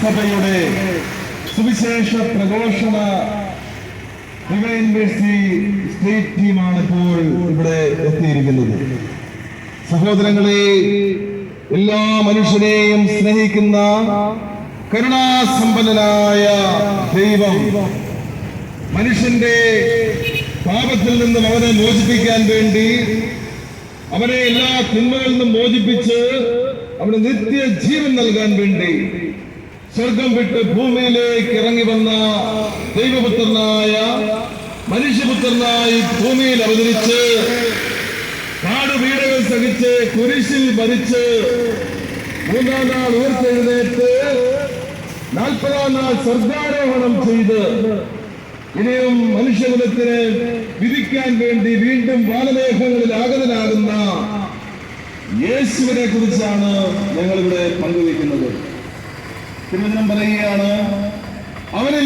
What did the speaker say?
സഭയുടെ സുവിശേഷ പ്രഘോഷണ divine Mercy state ടീമാണ് ഇപ്പോൾ ഇവിടെ എത്തിയിരിക്കുന്നത്. സഹോദരങ്ങളെ, എല്ലാ മനുഷ്യരെയും സ്നേഹിക്കുന്ന കരുണാസമ്പന്നനായ ദൈവം മനുഷ്യന്റെ പാപത്തിൽ നിന്നും അവനെ മോചിപ്പിക്കാൻ വേണ്ടി, അവനെ എല്ലാ തിന്മകളിൽ നിന്നും മോചിപ്പിച്ച് അവന് നിത്യജീവൻ നൽകാൻ വേണ്ടി സ്വർഗം വിട്ട് ഭൂമിയിലേക്ക് ഇറങ്ങി വന്ന ദൈവപുത്രനായ മനുഷ്യപുത്രനായി ഭൂമിയിൽ അവതരിച്ച് കാടുപീഡകൾ സഹിച്ച് കുരിശിൽ മരിച്ച് 3-ാം നാൾ ഉയർത്തെഴുന്നേറ്റ് 40-ാം നാൾ സ്വർഗാരോഹണം ചെയ്ത് ഇനിയും മനുഷ്യകുലത്തിനെ വിധിക്കാൻ വേണ്ടി വീണ്ടും വാനമേഘങ്ങളിൽ ആഗതനാകുന്ന യേശുവിനെ കുറിച്ചാണ് ഞങ്ങളിവിടെ പങ്കുവയ്ക്കുന്നത്. തിരുവചനം പറയുകയാണ്, അവനിൽ